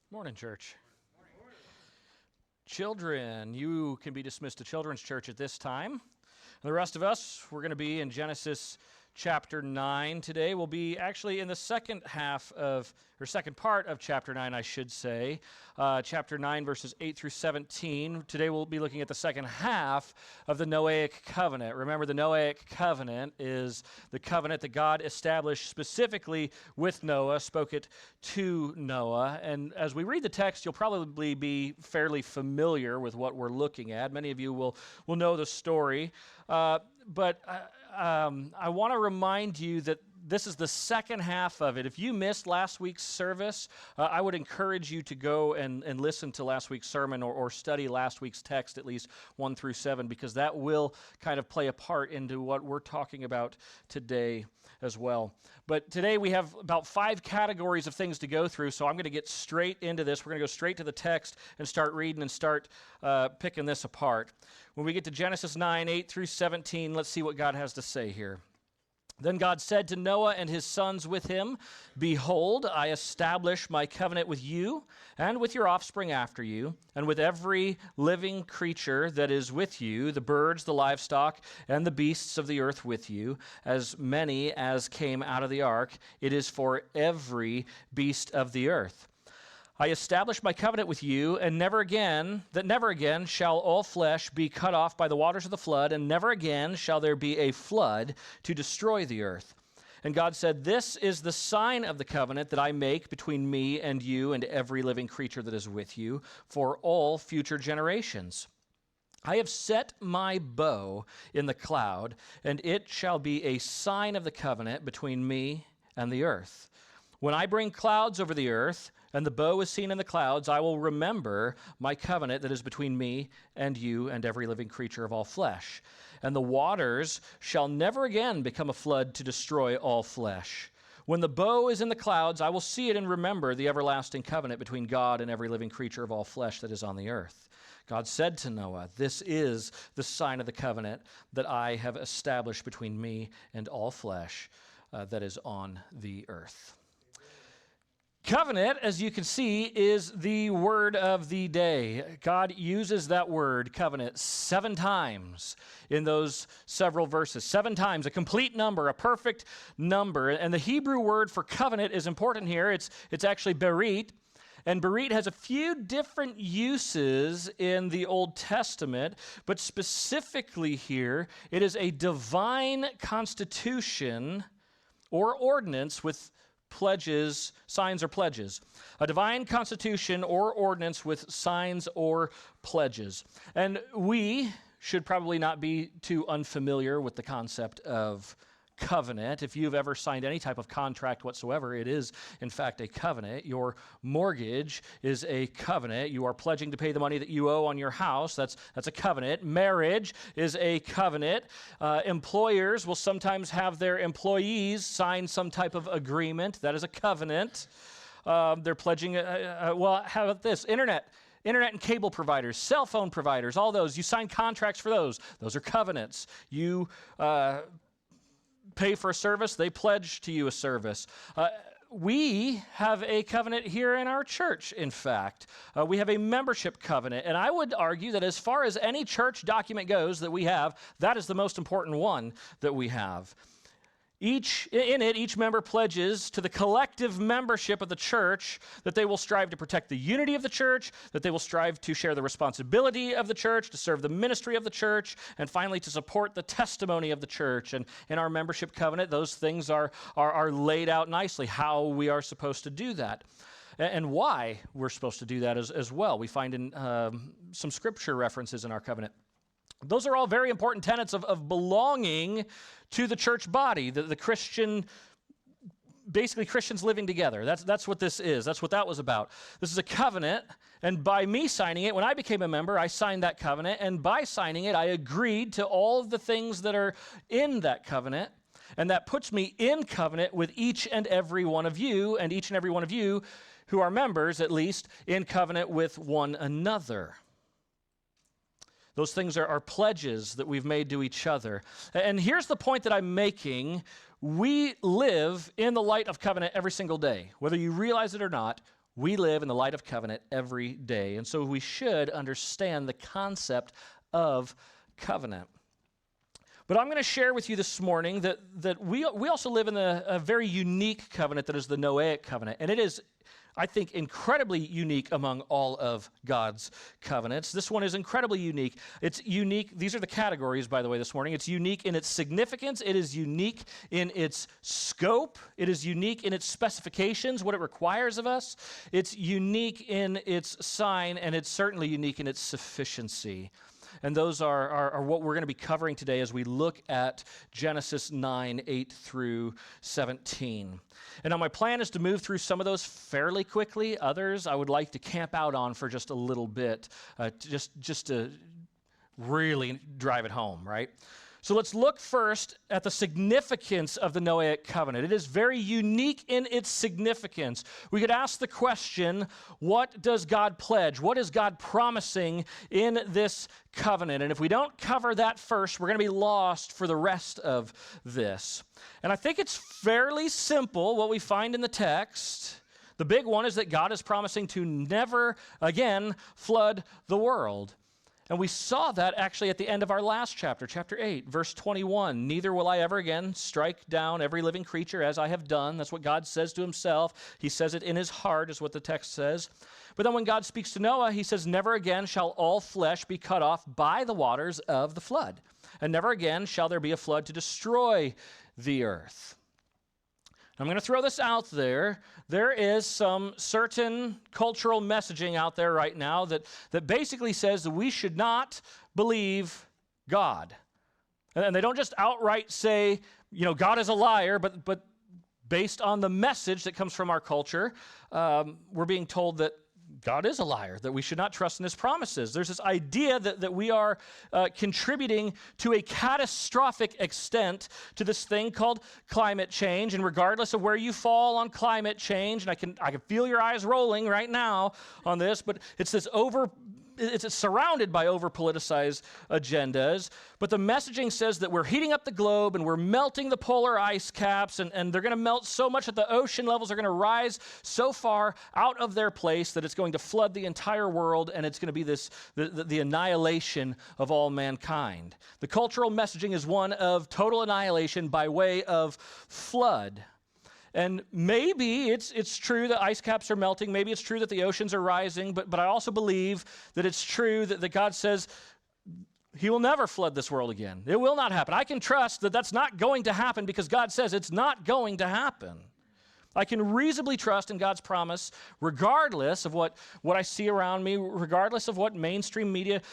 Morning, church. Children, you can be dismissed to Children's Church at this time. And the rest of us, we're going to be in Genesis chapter 9 today. We'll be actually in the second part of chapter 9, I should say. Chapter 9, verses 8 through 17. Today we'll be looking at the second half of the Noahic covenant. Remember, the Noahic covenant is the covenant that God established specifically with Noah, spoke it to Noah. And as we read the text, you'll probably be fairly familiar with what we're looking at. Many of you will know the story. But I want to remind you that this is the second half of it. If you missed last week's service, I would encourage you to go and listen to last week's sermon or study last week's text, at least 1 through 7, because that will kind of play a part into what we're talking about today as well. But today we have about 5 categories of things to go through, so I'm going to get straight into this. We're going to go straight to the text and start reading and start picking this apart. When we get to Genesis 9, 8 through 17, let's see what God has to say here. Then God said to Noah and his sons with him, "Behold, I establish my covenant with you and with your offspring after you, and with every living creature that is with you, the birds, the livestock, and the beasts of the earth with you, as many as came out of the ark. It is for every beast of the earth. I establish my covenant with you, and never again shall all flesh be cut off by the waters of the flood, and never again shall there be a flood to destroy the earth." And God said, "This is the sign of the covenant that I make between me and you and every living creature that is with you for all future generations. I have set my bow in the cloud, and it shall be a sign of the covenant between me and the earth. When I bring clouds over the earth, and the bow is seen in the clouds, I will remember my covenant that is between me and you and every living creature of all flesh. And the waters shall never again become a flood to destroy all flesh. When the bow is in the clouds, I will see it and remember the everlasting covenant between God and every living creature of all flesh that is on the earth." God said to Noah, "This is the sign of the covenant that I have established between me and all flesh that is on the earth." Covenant, as you can see, is the word of the day. God uses that word, covenant, 7 times in those several verses. 7 times, a complete number, a perfect number. And the Hebrew word for covenant is important here. It's actually berit. And berit has a few different uses in the Old Testament, but specifically here, it is a divine constitution or ordinance with pledges, signs or pledges. A divine constitution or ordinance with signs or pledges. And we should probably not be too unfamiliar with the concept of covenant. If you've ever signed any type of contract whatsoever, it is, in fact, a covenant. Your mortgage is a covenant. You are pledging to pay the money that you owe on your house. That's a covenant. Marriage is a covenant. Employers will sometimes have their employees sign some type of agreement. That is a covenant. They're pledging, well, how about this? Internet and cable providers, cell phone providers, all those. You sign contracts for those. Those are covenants. You pay for a service, they pledge to you a service. We have a covenant here in our church, in fact. We have a membership covenant, and I would argue that as far as any church document goes that we have, that is the most important one that we have. Each member pledges to the collective membership of the church that they will strive to protect the unity of the church, that they will strive to share the responsibility of the church, to serve the ministry of the church, and finally to support the testimony of the church. And in our membership covenant, those things are laid out nicely, how we are supposed to do that. And why we're supposed to do that as well. We find in some scripture references in our covenant. Those are all very important tenets of belonging to the church body, the Christian, basically Christians living together. That's what this is. That's what that was about. This is a covenant, and by me signing it, when I became a member, I signed that covenant, and by signing it, I agreed to all of the things that are in that covenant, and that puts me in covenant with each and every one of you, and each and every one of you who are members, at least, in covenant with one another. Those things are pledges that we've made to each other. And here's the point that I'm making. We live in the light of covenant every single day. Whether you realize it or not, We live in the light of covenant every day, and so we should understand the concept of covenant. But I'm going to share with you this morning that we also live in a very unique covenant that is the Noahic covenant. And it is, I think, incredibly unique among all of God's covenants. This one is incredibly unique. It's unique. These are the categories, by the way, this morning. It's unique in its significance. It is unique in its scope. It is unique in its specifications, what it requires of us. It's unique in its sign, and it's certainly unique in its sufficiency. And those are what we're going to be covering today as we look at Genesis 9, 8 through 17. And now my plan is to move through some of those fairly quickly. Others I would like to camp out on for just a little bit, just to really drive it home, right? So let's look first at the significance of the Noahic covenant. It is very unique in its significance. We could ask the question, what does God pledge? What is God promising in this covenant? And if we don't cover that first, we're going to be lost for the rest of this. And I think it's fairly simple what we find in the text. The big one is that God is promising to never again flood the world. And we saw that actually at the end of our last chapter, chapter 8, verse 21. Neither will I ever again strike down every living creature as I have done. That's what God says to himself. He says it in his heart, is what the text says. But then when God speaks to Noah, he says, never again shall all flesh be cut off by the waters of the flood. And never again shall there be a flood to destroy the earth. I'm going to throw this out there. There is some certain cultural messaging out there right now that basically says that we should not believe God. And they don't just outright say, God is a liar, but based on the message that comes from our culture, we're being told that God is a liar, that we should not trust in his promises. There's this idea that we are contributing to a catastrophic extent to this thing called climate change. And regardless of where you fall on climate change, and I can feel your eyes rolling right now on this, but it's surrounded by over-politicized agendas. But the messaging says that we're heating up the globe and we're melting the polar ice caps, and they're going to melt so much that the ocean levels are going to rise so far out of their place that it's going to flood the entire world, and it's going to be the annihilation of all mankind. The cultural messaging is one of total annihilation by way of flood. And maybe it's true that ice caps are melting. Maybe it's true that the oceans are rising. But I also believe that it's true that God says he will never flood this world again. It will not happen. I can trust that that's not going to happen because God says it's not going to happen. I can reasonably trust in God's promise regardless of what I see around me, regardless of what mainstream media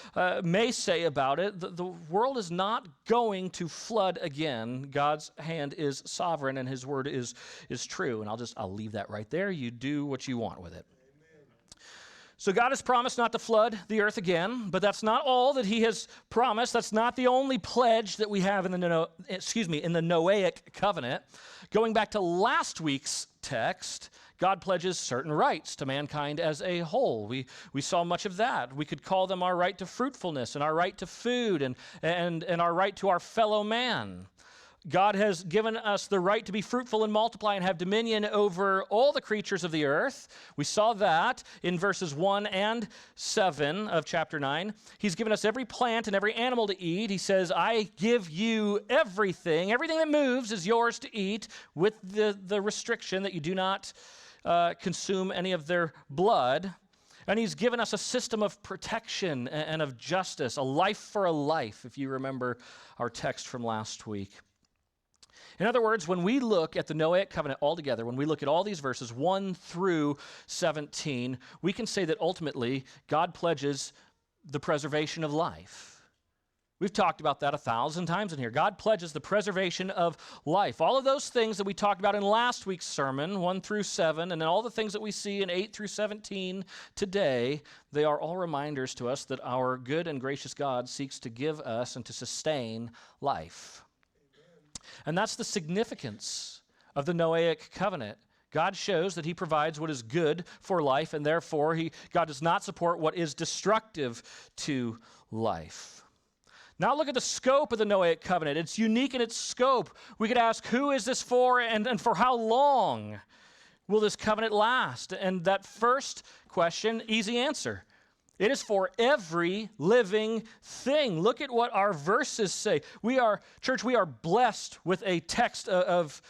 may say about it. The world is not going to flood again. God's hand is sovereign and his word is true. And I'll leave that right there. You do what you want with it. So God has promised not to flood the earth again, but that's not all that he has promised. That's not the only pledge that we have in the Noahic covenant. Going back to last week's text, God pledges certain rights to mankind as a whole. We saw much of that. We could call them our right to fruitfulness and our right to food and our right to our fellow man. God has given us the right to be fruitful and multiply and have dominion over all the creatures of the earth. We saw that in verses 1 and 7 of chapter 9. He's given us every plant and every animal to eat. He says, I give you everything. Everything that moves is yours to eat, with the restriction that you do not consume any of their blood. And he's given us a system of protection and of justice, a life for a life, if you remember our text from last week. In other words, when we look at the Noahic covenant altogether, when we look at all these verses 1 through 17, we can say that ultimately God pledges the preservation of life. We've talked about that 1,000 times in here. God pledges the preservation of life. All of those things that we talked about in last week's sermon, 1 through 7, and then all the things that we see in 8 through 17 today, they are all reminders to us that our good and gracious God seeks to give us and to sustain life. And that's the significance of the Noahic covenant. God shows that he provides what is good for life, and therefore God does not support what is destructive to life. Now look at the scope of the Noahic covenant. It's unique in its scope. We could ask, who is this for and for how long? will this covenant last? And that first question, easy answer. It is for every living thing. Look at what our verses say. Church, we are blessed with a text of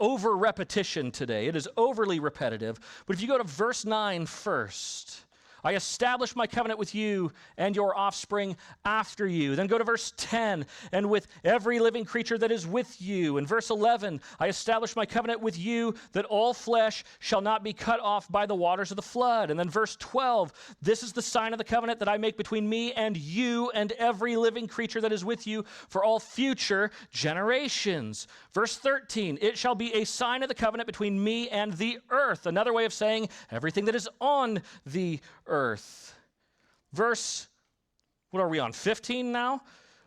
over repetition today. It is overly repetitive. But if you go to verse 9 first, I establish my covenant with you and your offspring after you. Then go to verse 10, and with every living creature that is with you. In verse 11, I establish my covenant with you that all flesh shall not be cut off by the waters of the flood. And then verse 12, this is the sign of the covenant that I make between me and you and every living creature that is with you for all future generations. Verse 13, it shall be a sign of the covenant between me and the earth. Another way of saying everything that is on the earth. Verse, what are we on, 15 now?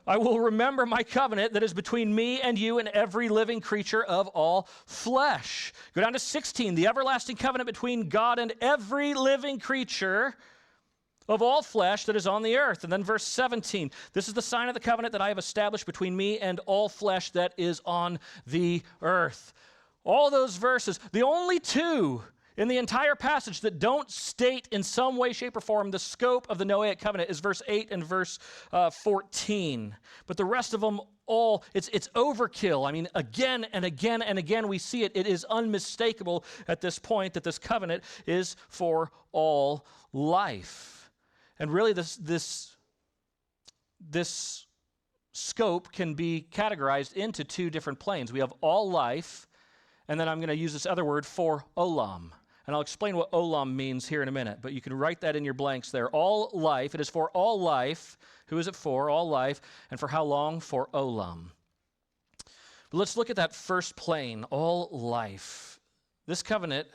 I will remember my covenant that is between me and you and every living creature of all flesh. Go down to 16, the everlasting covenant between God and every living creature of all flesh that is on the earth. And then verse 17, this is the sign of the covenant that I have established between me and all flesh that is on the earth. All those verses, the only two in the entire passage that don't state in some way, shape, or form the scope of the Noahic covenant is verse 8 and verse 14. But the rest of them all, it's overkill. I mean, again and again and again we see it. It is unmistakable at this point that this covenant is for all life. And really this scope can be categorized into two different planes. We have all life, and then I'm going to use this other word for olam. And I'll explain what olam means here in a minute, but you can write that in your blanks there. All life, it is for all life. Who is it for? All life. And for how long? For olam. But let's look at that first plane, all life. This covenant,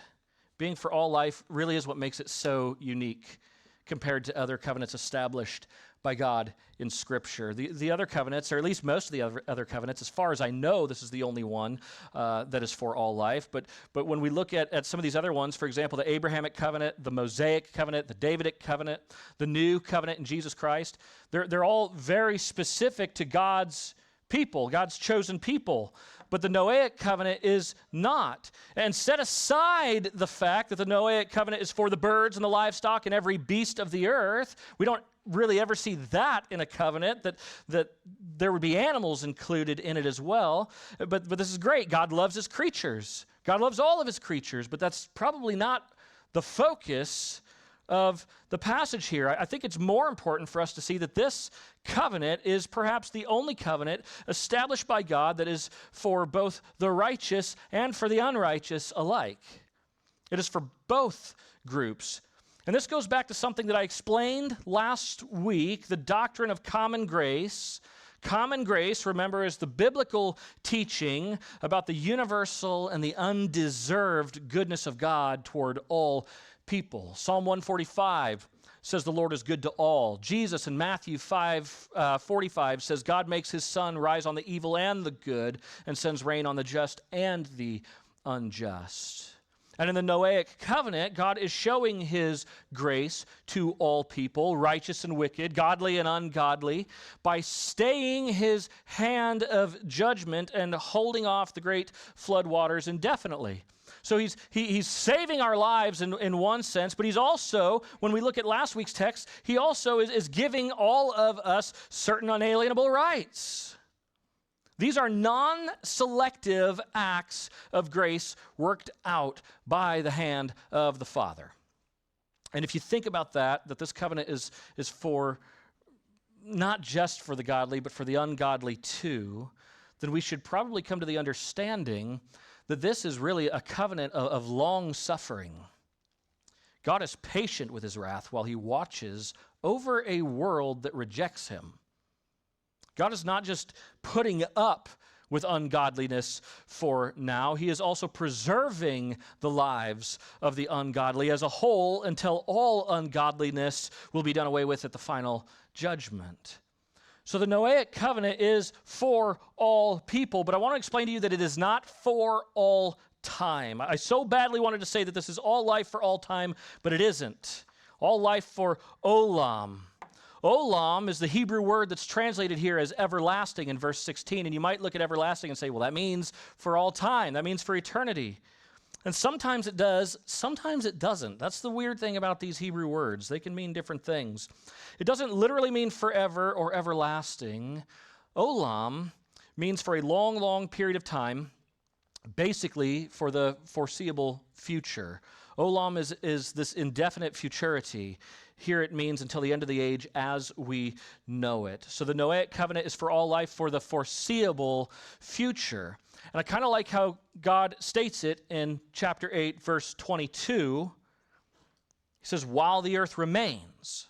being for all life, really is what makes it so unique compared to other covenants established by God in Scripture. The other covenants, or at least most of the other covenants, as far as I know, this is the only one that is for all life. But when we look at some of these other ones, for example, the Abrahamic covenant, the Mosaic covenant, the Davidic covenant, the new covenant in Jesus Christ, they're all very specific to God's people, God's chosen people. But the Noahic covenant is not. And set aside the fact that the Noahic covenant is for the birds and the livestock and every beast of the earth. We don't really ever see that in a covenant, that there would be animals included in it as well. But this is great. God loves his creatures. God loves all of his creatures, but that's probably not the focus of the passage here. I think it's more important for us to see that this covenant is perhaps the only covenant established by God that is for both the righteous and for the unrighteous alike. It is for both groups. And this goes back to something that I explained last week, the doctrine of common grace. Common grace, remember, is the biblical teaching about the universal and the undeserved goodness of God toward all people. Psalm 145 says the Lord is good to all. Jesus in Matthew 5:45 says God makes his sun rise on the evil and the good and sends rain on the just and the unjust. And in the Noahic covenant, God is showing his grace to all people, righteous and wicked, godly and ungodly, by staying his hand of judgment and holding off the great flood waters indefinitely. So he's saving our lives in one sense, but he's also, when we look at last week's text, he also is giving all of us certain unalienable rights. These are non-selective acts of grace worked out by the hand of the Father. And if you think about that this covenant is for not just for the godly, but for the ungodly too, then we should probably come to the understanding that this is really a covenant of long suffering. God is patient with his wrath while he watches over a world that rejects him. God is not just putting up with ungodliness for now. He is also preserving the lives of the ungodly as a whole until all ungodliness will be done away with at the final judgment. So the Noahic covenant is for all people, but I want to explain to you that it is not for all time. I so badly wanted to say that this is all life for all time, but it isn't. All life for olam. Olam is the Hebrew word that's translated here as everlasting in verse 16, and you might look at everlasting and say, well, that means for all time. That means for eternity. And sometimes it does, sometimes it doesn't. That's the weird thing about these Hebrew words. They can mean different things. It doesn't literally mean forever or everlasting. Olam means for a long, long period of time, basically for the foreseeable future. Olam is this indefinite futurity. Here it means until the end of the age as we know it. So the Noahic covenant is for all life for the foreseeable future. And I kind of like how God states it in chapter 8, verse 22. He says, while the earth remains.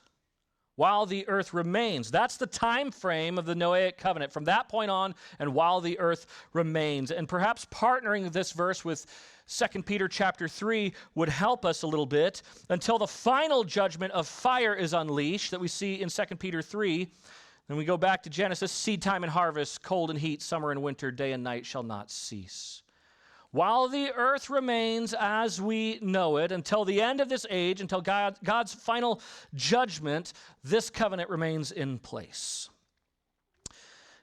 While the earth remains. That's the time frame of the Noahic covenant from that point on and while the earth remains. And perhaps partnering this verse with 2 Peter chapter 3 would help us a little bit until the final judgment of fire is unleashed that we see in 2 Peter 3. Then we go back to Genesis, seed time and harvest, cold and heat, summer and winter, day and night shall not cease. While the earth remains as we know it, until the end of this age, until God's final judgment, this covenant remains in place.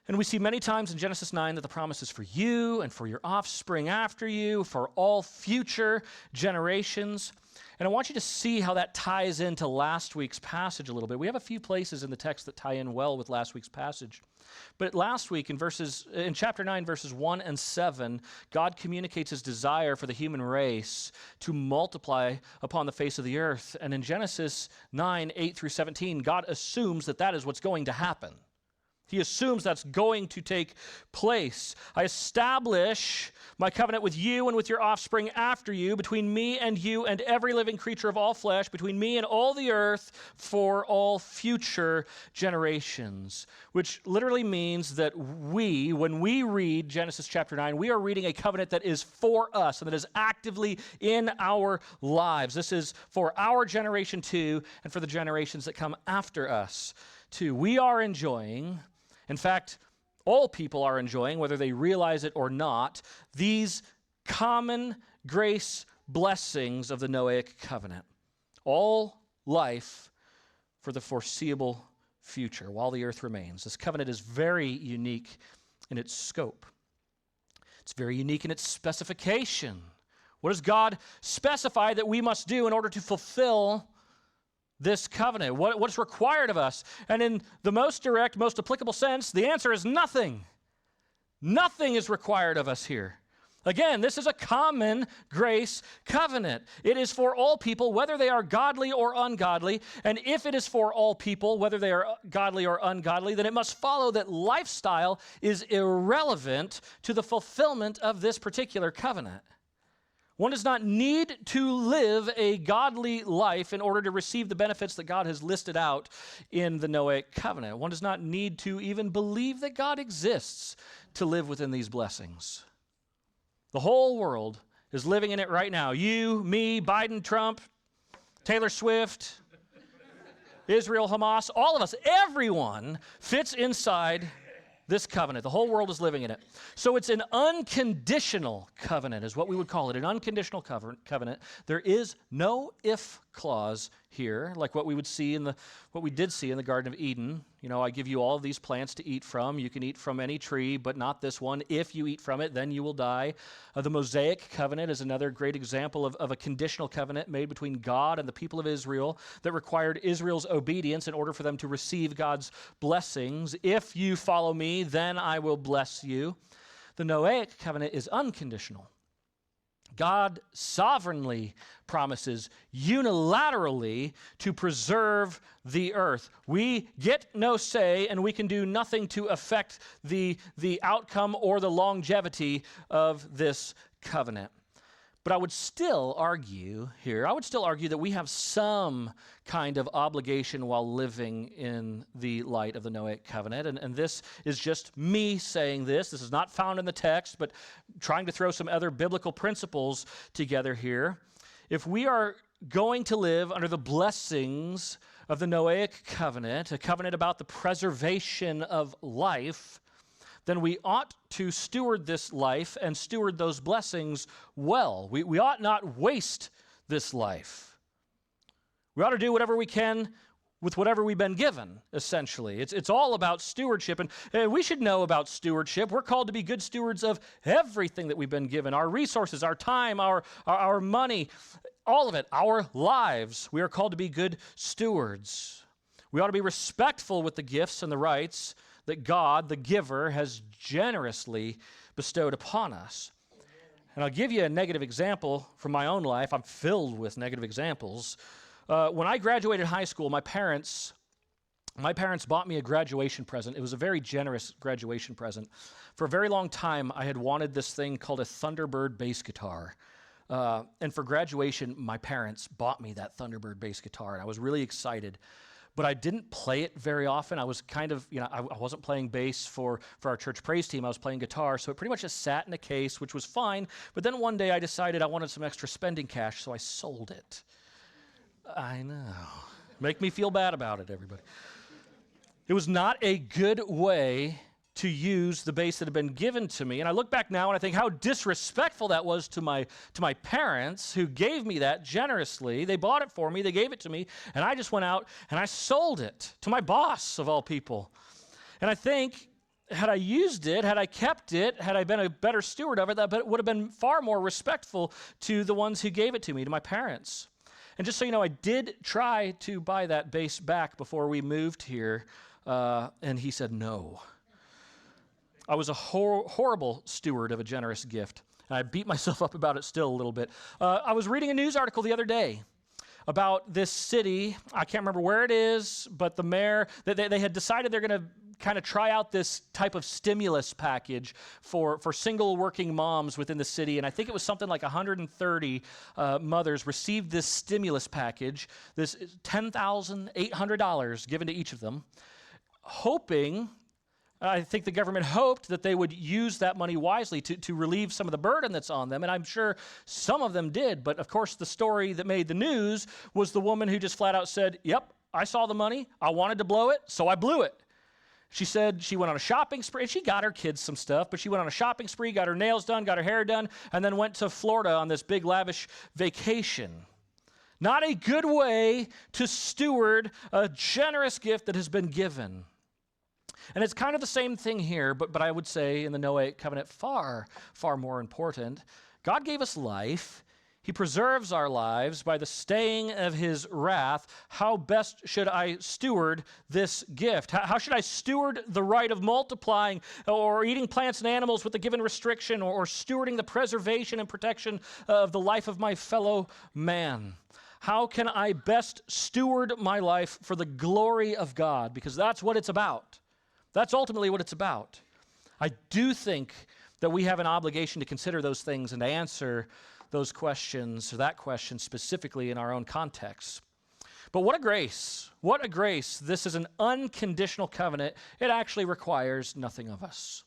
And we see many times in Genesis 9 that the promise is for you and for your offspring after you, for all future generations. And I want you to see how that ties into last week's passage a little bit. We have a few places in the text that tie in well with last week's passage. But last week in chapter 9, verses 1 and 7, God communicates his desire for the human race to multiply upon the face of the earth. And in Genesis 9, 8 through 17, God assumes that that is what's going to happen. He assumes that's going to take place. I establish my covenant with you and with your offspring after you, between me and you and every living creature of all flesh, between me and all the earth for all future generations. Which literally means that when we read Genesis chapter 9, we are reading a covenant that is for us and that is actively in our lives. This is for our generation too, and for the generations that come after us too. We are enjoying, in fact, all people are enjoying, whether they realize it or not, these common grace blessings of the Noahic covenant. All life for the foreseeable future while the earth remains. This covenant is very unique in its scope. It's very unique in its specification. What does God specify that we must do in order to fulfill this covenant? What's required of us? And in the most direct, most applicable sense, the answer is nothing. Nothing is required of us here. Again, this is a common grace covenant. It is for all people, whether they are godly or ungodly. And if it is for all people, whether they are godly or ungodly, then it must follow that lifestyle is irrelevant to the fulfillment of this particular covenant. One does not need to live a godly life in order to receive the benefits that God has listed out in the Noahic covenant. One does not need to even believe that God exists to live within these blessings. The whole world is living in it right now. You, me, Biden, Trump, Taylor Swift, Israel, Hamas, all of us, everyone fits inside this covenant. The whole world is living in it. So it's an unconditional covenant is what we would call it, an unconditional covenant. There is no if clause here, like what we did see in the Garden of Eden. You know, I give you all of these plants to eat from. You can eat from any tree, but not this one. If you eat from it, then you will die. The Mosaic covenant is another great example of a conditional covenant made between God and the people of Israel that required Israel's obedience in order for them to receive God's blessings. If you follow me, then I will bless you. The Noahic covenant is unconditional. God sovereignly promises unilaterally to preserve the earth. We get no say, and we can do nothing to affect the outcome or the longevity of this covenant. But I would still argue that we have some kind of obligation while living in the light of the Noahic covenant. And this is just me saying this. This is not found in the text, but trying to throw some other biblical principles together here. If we are going to live under the blessings of the Noahic covenant, a covenant about the preservation of life, then we ought to steward this life and steward those blessings well. We ought not waste this life. We ought to do whatever we can with whatever we've been given, essentially. It's all about stewardship, and we should know about stewardship. We're called to be good stewards of everything that we've been given, our resources, our time, our money, all of it, our lives. We are called to be good stewards. We ought to be respectful with the gifts and the rights that God, the giver, has generously bestowed upon us. And I'll give you a negative example from my own life. I'm filled with negative examples. When I graduated high school, my parents bought me a graduation present. It was a very generous graduation present. For a very long time, I had wanted this thing called a Thunderbird bass guitar. And for graduation, my parents bought me that Thunderbird bass guitar, and I was really excited. But I didn't play it very often. I was kind of, I wasn't playing bass for our church praise team. I was playing guitar, so it pretty much just sat in a case, which was fine. But then one day I decided I wanted some extra spending cash, so I sold it. I know. Make me feel bad about it, everybody. It was not a good way to use the bass that had been given to me. And I look back now and I think how disrespectful that was to my parents who gave me that generously. They bought it for me, they gave it to me, and I just went out and I sold it to my boss, of all people. And I think had I used it, had I kept it, had I been a better steward of it, that would have been far more respectful to the ones who gave it to me, to my parents. And just so you know, I did try to buy that bass back before we moved here, and he said no. I was a horrible steward of a generous gift, and I beat myself up about it still a little bit. I was reading a news article the other day about this city. I can't remember where it is, but the mayor, they had decided they're going to kind of try out this type of stimulus package for single working moms within the city. And I think it was something like 130 mothers received this stimulus package, this $10,800 given to each of them, hoping, I think the government hoped that they would use that money wisely to relieve some of the burden that's on them, and I'm sure some of them did. But of course, the story that made the news was the woman who just flat out said, yep, I saw the money, I wanted to blow it, so I blew it. She said she went on a shopping spree, and she got her kids some stuff, but she went on a shopping spree, got her nails done, got her hair done, and then went to Florida on this big lavish vacation. Not a good way to steward a generous gift that has been given. And it's kind of the same thing here, but I would say in the Noahic covenant far, far more important. God gave us life. He preserves our lives by the staying of his wrath. How best should I steward this gift? How should I steward the right of multiplying or eating plants and animals with a given restriction, or stewarding the preservation and protection of the life of my fellow man? How can I best steward my life for the glory of God? Because that's what it's about. That's ultimately what it's about. I do think that we have an obligation to consider those things and to answer those questions, or that question specifically in our own context. But what a grace. What a grace. This is an unconditional covenant. It actually requires nothing of us.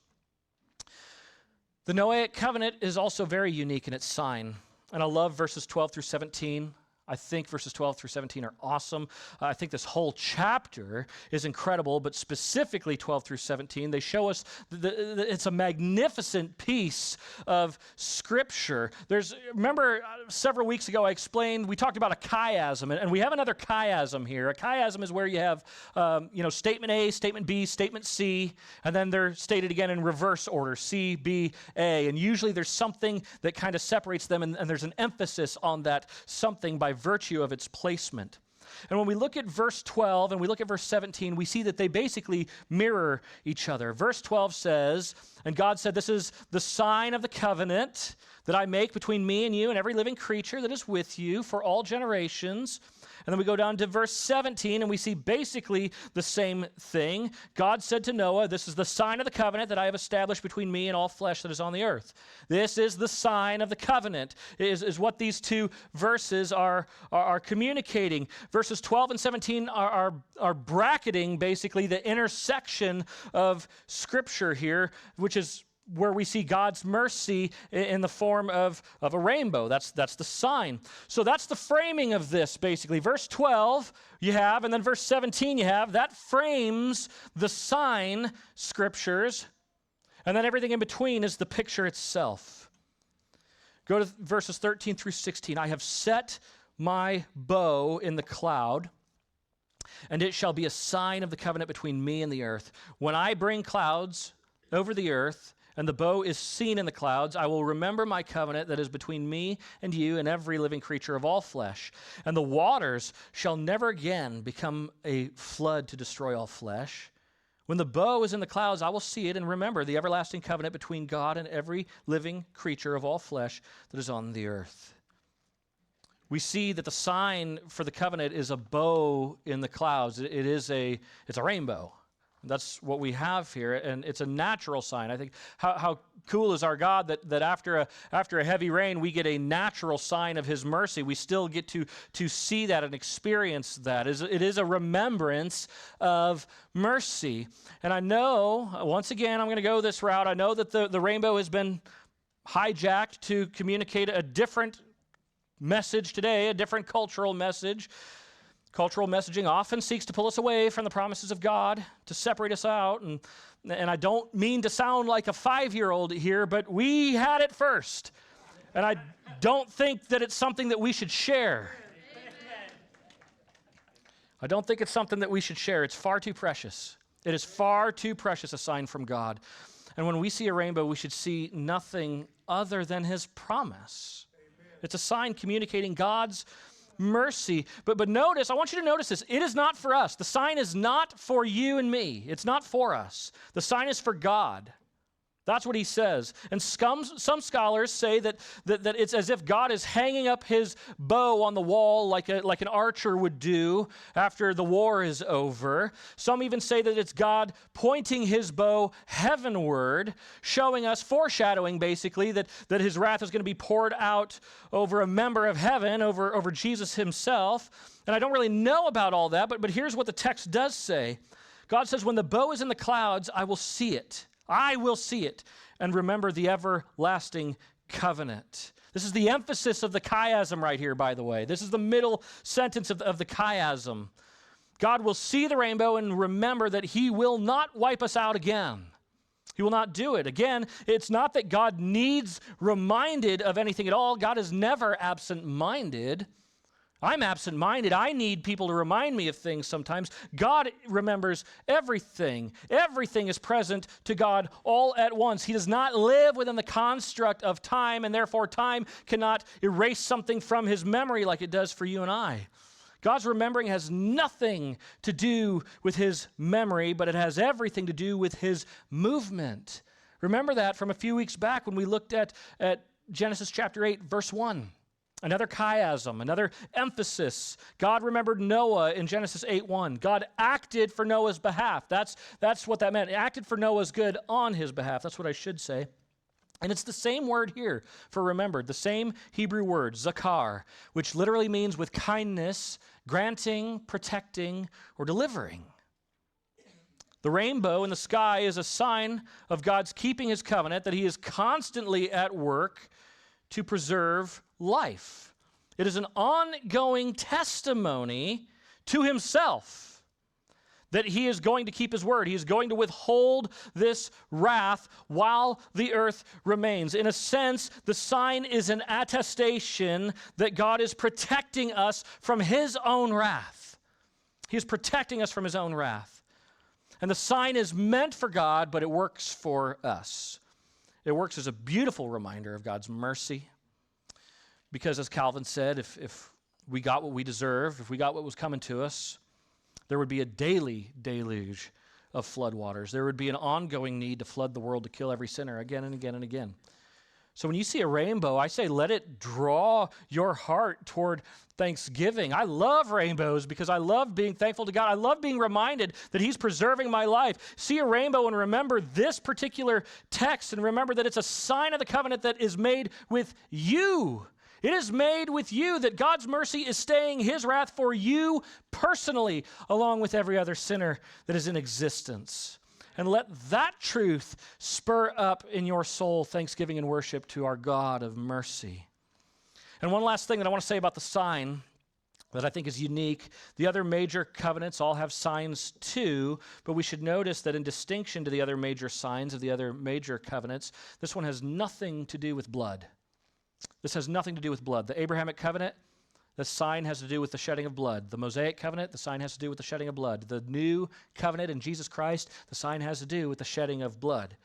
The Noahic covenant is also very unique in its sign. And I love verses 12 through 17. I think verses 12 through 17 are awesome. I think this whole chapter is incredible, but specifically 12 through 17, they show us it's a magnificent piece of Scripture. Remember several weeks ago I explained, we talked about a chiasm, and we have another chiasm here. A chiasm is where you have statement A, statement B, statement C, and then they're stated again in reverse order, C, B, A. And usually there's something that kind of separates them, and there's an emphasis on that something by virtue of its placement. And when we look at verse 12 and we look at verse 17, we see that they basically mirror each other. Verse 12 says, and God said, this is the sign of the covenant that I make between me and you and every living creature that is with you for all generations. And then we go down to verse 17, and we see basically the same thing. God said to Noah, this is the sign of the covenant that I have established between me and all flesh that is on the earth. This is the sign of the covenant, is what these two verses are communicating. Verses 12 and 17 are bracketing basically the intersection of Scripture here, which is where we see God's mercy in the form of a rainbow. That's the sign. So that's the framing of this, basically. Verse 12 you have, and then verse 17 you have. That frames the sign Scriptures, and then everything in between is the picture itself. Go to verses 13 through 16. I have set my bow in the cloud, and it shall be a sign of the covenant between me and the earth. When I bring clouds over the earth, and the bow is seen in the clouds, I will remember my covenant that is between me and you and every living creature of all flesh. And the waters shall never again become a flood to destroy all flesh. When the bow is in the clouds, I will see it and remember the everlasting covenant between God and every living creature of all flesh that is on the earth. We see that the sign for the covenant is a bow in the clouds. It's a rainbow. That's what we have here, and it's a natural sign. I think how cool is our God that after a heavy rain, we get a natural sign of his mercy. We still get to see that and experience that. It is a remembrance of mercy. And I know, once again, I'm going to go this route. I know that the rainbow has been hijacked to communicate a different message today, a different cultural message. Cultural messaging often seeks to pull us away from the promises of God, to separate us out. And I don't mean to sound like a 5-year-old here, but we had it first. And I don't think that it's something that we should share. I don't think it's something that we should share. It's far too precious. It is far too precious a sign from God. And when we see a rainbow, we should see nothing other than his promise. It's a sign communicating God's mercy. But notice, I want you to notice this. It is not for us. The sign is not for you and me. It's not for us. The sign is for God. That's what he says. And some scholars say that it's as if God is hanging up his bow on the wall like an archer would do after the war is over. Some even say that it's God pointing his bow heavenward, showing us, foreshadowing basically, that his wrath is going to be poured out over a member of heaven, over Jesus himself. And I don't really know about all that, but here's what the text does say. God says, when the bow is in the clouds, I will see it. I will see it and remember the everlasting covenant. This is the emphasis of the chiasm right here, by the way. This is the middle sentence of the chiasm. God will see the rainbow and remember that he will not wipe us out again. He will not do it. Again, it's not that God needs reminded of anything at all. God is never absent-minded. I'm absent-minded. I need people to remind me of things sometimes. God remembers everything. Everything is present to God all at once. He does not live within the construct of time, and therefore time cannot erase something from his memory like it does for you and I. God's remembering has nothing to do with his memory, but it has everything to do with his movement. Remember that from a few weeks back when we looked at Genesis chapter 8, verse 1. Another chiasm, another emphasis. God remembered Noah in Genesis 8:1. God acted for Noah's behalf. That's what that meant. He acted for Noah's good on his behalf. That's what I should say. And it's the same word here for remembered, the same Hebrew word, zakar, which literally means with kindness, granting, protecting, or delivering. The rainbow in the sky is a sign of God's keeping his covenant, that he is constantly at work to preserve life. It is an ongoing testimony to himself that he is going to keep his word. He is going to withhold this wrath while the earth remains. In a sense, the sign is an attestation that God is protecting us from his own wrath. He is protecting us from his own wrath. And the sign is meant for God, but it works for us. It works as a beautiful reminder of God's mercy. Because as Calvin said, if we got what we deserved, if we got what was coming to us, there would be a daily deluge of floodwaters. There would be an ongoing need to flood the world to kill every sinner again and again and again. So when you see a rainbow, I say let it draw your heart toward thanksgiving. I love rainbows because I love being thankful to God. I love being reminded that he's preserving my life. See a rainbow and remember this particular text and remember that it's a sign of the covenant that is made with you. It is made with you, that God's mercy is staying his wrath for you personally, along with every other sinner that is in existence. And let that truth spur up in your soul thanksgiving and worship to our God of mercy. And one last thing that I want to say about the sign that I think is unique. The other major covenants all have signs too, but we should notice that in distinction to the other major signs of the other major covenants, this one has nothing to do with blood. This has nothing to do with blood. The Abrahamic covenant, the sign has to do with the shedding of blood. The Mosaic covenant, the sign has to do with the shedding of blood. The new covenant in Jesus Christ, the sign has to do with the shedding of blood.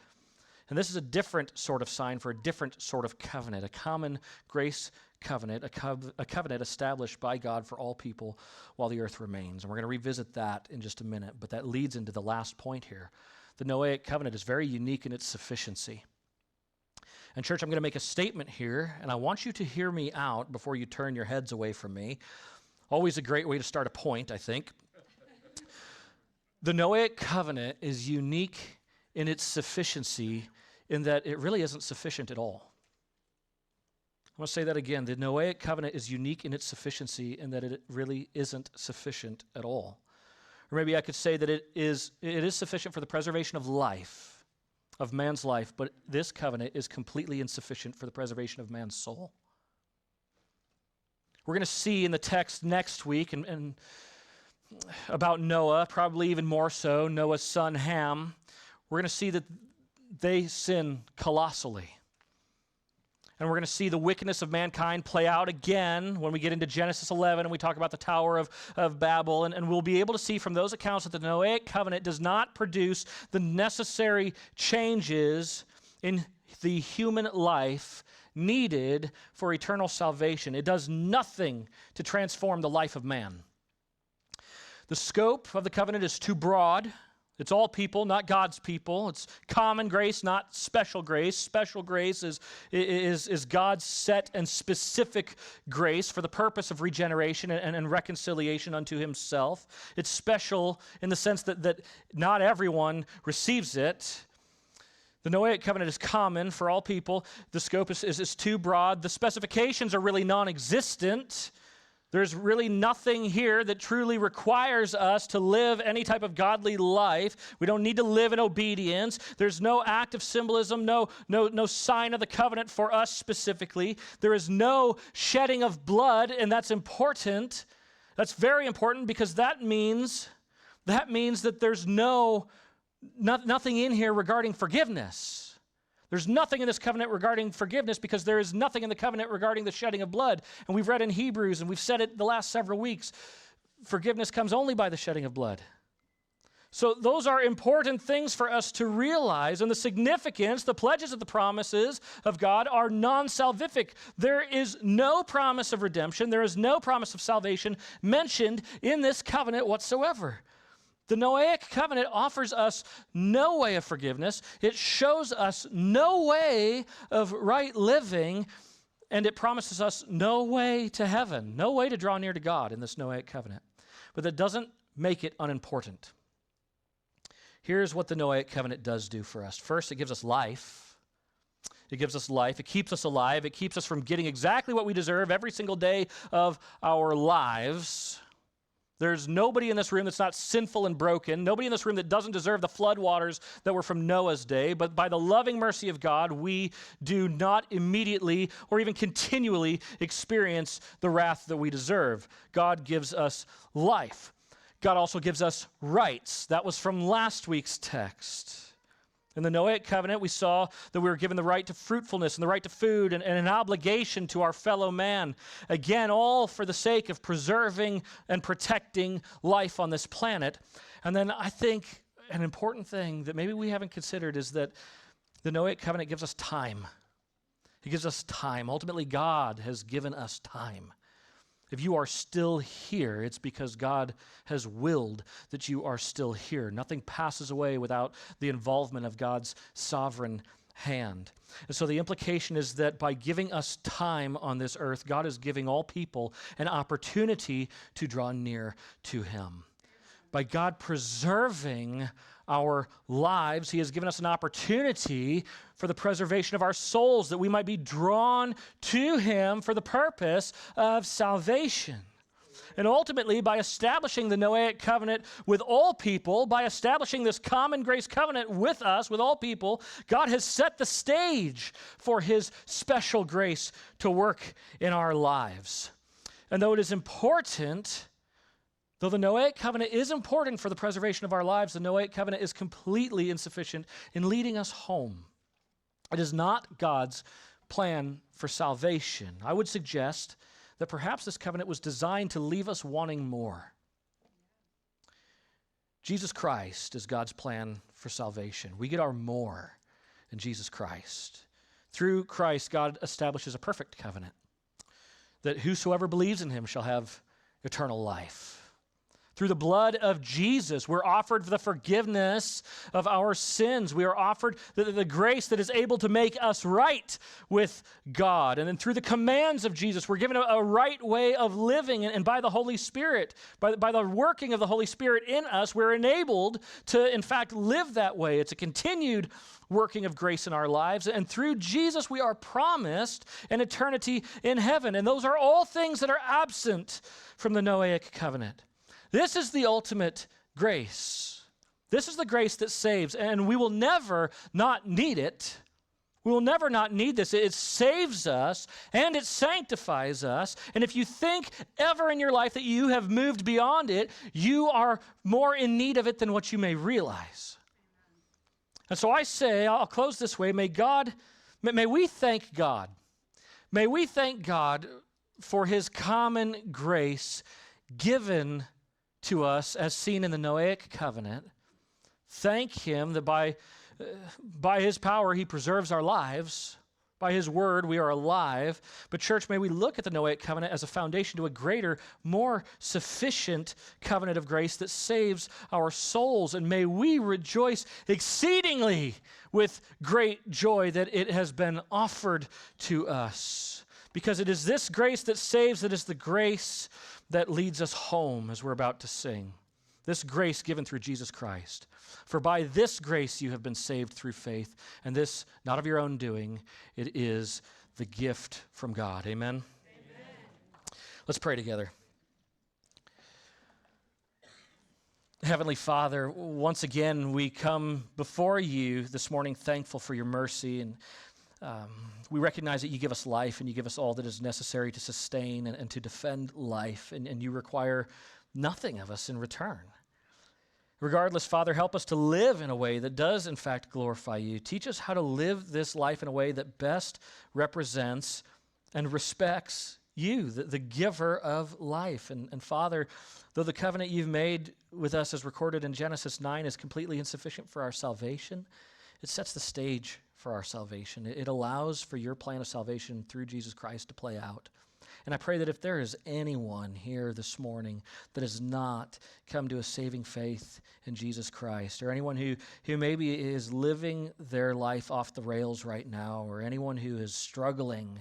And this is a different sort of sign for a different sort of covenant, a common grace covenant, a covenant established by God for all people while the earth remains. And we're going to revisit that in just a minute, but that leads into the last point here. The Noahic covenant is very unique in its sufficiency. And church, I'm going to make a statement here, and I want you to hear me out before you turn your heads away from me. Always a great way to start a point, I think. The Noahic covenant is unique in its sufficiency in that it really isn't sufficient at all. I want to say that again. The Noahic covenant is unique in its sufficiency in that it really isn't sufficient at all. Or maybe I could say that it is sufficient for the preservation of life, of man's life, but this covenant is completely insufficient for the preservation of man's soul. We're going to see in the text next week and about Noah, probably even more so, Noah's son Ham. We're going to see that they sin colossally. And we're going to see the wickedness of mankind play out again when we get into Genesis 11 and we talk about the Tower of Babel. And we'll be able to see from those accounts that the Noahic covenant does not produce the necessary changes in the human life needed for eternal salvation. It does nothing to transform the life of man. The scope of the covenant is too broad. It's all people, not God's people. It's common grace, not special grace. Special grace is God's set and specific grace for the purpose of regeneration and reconciliation unto himself. It's special in the sense that not everyone receives it. The Noahic covenant is common for all people. The scope is too broad. The specifications are really non-existent. There's really nothing here that truly requires us to live any type of godly life. We don't need to live in obedience. There's no act of symbolism, no sign of the covenant for us specifically. There is no shedding of blood, and that's important. That's very important because that means that there's nothing in here regarding forgiveness. There's nothing in this covenant regarding forgiveness because there is nothing in the covenant regarding the shedding of blood. And we've read in Hebrews, and we've said it the last several weeks, forgiveness comes only by the shedding of blood. So those are important things for us to realize. And the significance, the pledges of the promises of God are non-salvific. There is no promise of redemption. There is no promise of salvation mentioned in this covenant whatsoever. The Noahic covenant offers us no way of forgiveness. It shows us no way of right living, and it promises us no way to heaven, no way to draw near to God in this Noahic covenant. But that doesn't make it unimportant. Here's what the Noahic covenant does do for us. First, it gives us life. It gives us life. It keeps us alive. It keeps us from getting exactly what we deserve every single day of our lives. There's nobody in this room that's not sinful and broken, nobody in this room that doesn't deserve the flood waters that were from Noah's day, but by the loving mercy of God, we do not immediately or even continually experience the wrath that we deserve. God gives us life. God also gives us rights. That was from last week's text. In the Noahic covenant, we saw that we were given the right to fruitfulness and the right to food and an obligation to our fellow man. Again, all for the sake of preserving and protecting life on this planet. And then I think an important thing that maybe we haven't considered is that the Noahic covenant gives us time. It gives us time. Ultimately, God has given us time. If you are still here, it's because God has willed that you are still here. Nothing passes away without the involvement of God's sovereign hand. And so the implication is that by giving us time on this earth, God is giving all people an opportunity to draw near to him. By God preserving our lives, he has given us an opportunity for the preservation of our souls, that we might be drawn to him for the purpose of salvation. And ultimately, by establishing the Noahic covenant with all people, by establishing this common grace covenant with us, with all people, God has set the stage for his special grace to work in our lives. And though it is important, though the Noahic covenant is important for the preservation of our lives, the Noahic covenant is completely insufficient in leading us home. It is not God's plan for salvation. I would suggest that perhaps this covenant was designed to leave us wanting more. Jesus Christ is God's plan for salvation. We get our more in Jesus Christ. Through Christ, God establishes a perfect covenant, that whosoever believes in him shall have eternal life. Through the blood of Jesus, we're offered the forgiveness of our sins. We are offered the grace that is able to make us right with God. And then through the commands of Jesus, we're given a right way of living. And by the Holy Spirit, by the working of the Holy Spirit in us, we're enabled to, in fact, live that way. It's a continued working of grace in our lives. And through Jesus, we are promised an eternity in heaven. And those are all things that are absent from the Noahic covenant. This is the ultimate grace. This is the grace that saves, and we will never not need it. We will never not need this. It saves us, and it sanctifies us. And if you think ever in your life that you have moved beyond it, you are more in need of it than what you may realize. And so I say, I'll close this way, may we thank God. May we thank God for his common grace given to us as seen in the Noahic covenant. Thank him that by his power he preserves our lives. By his word we are alive. But church, may we look at the Noahic covenant as a foundation to a greater, more sufficient covenant of grace that saves our souls. And may we rejoice exceedingly with great joy that it has been offered to us. Because it is this grace that saves, it is the grace that leads us home, as we're about to sing. This grace given through Jesus Christ. For by this grace you have been saved through faith, and this not of your own doing, it is the gift from God. Amen? Amen. Let's pray together. Heavenly Father, once again we come before you this morning thankful for your mercy, and we recognize that you give us life and you give us all that is necessary to sustain and to defend life, and you require nothing of us in return. Regardless, Father, help us to live in a way that does, in fact, glorify you. Teach us how to live this life in a way that best represents and respects you, the giver of life. And Father, though the covenant you've made with us as recorded in Genesis 9 is completely insufficient for our salvation, it sets the stage for our salvation. It allows for your plan of salvation through Jesus Christ to play out. And I pray that if there is anyone here this morning that has not come to a saving faith in Jesus Christ, or anyone who maybe is living their life off the rails right now, or anyone who is struggling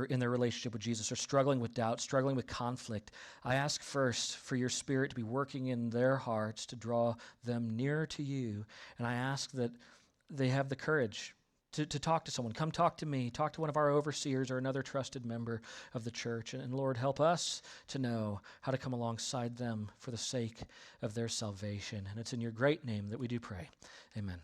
in their relationship with Jesus, or struggling with doubt, struggling with conflict, I ask first for your Spirit to be working in their hearts to draw them nearer to you. And I ask that they have the courage to talk to someone. Come talk to me. Talk to one of our overseers or another trusted member of the church. And Lord, help us to know how to come alongside them for the sake of their salvation. And it's in your great name that we do pray. Amen.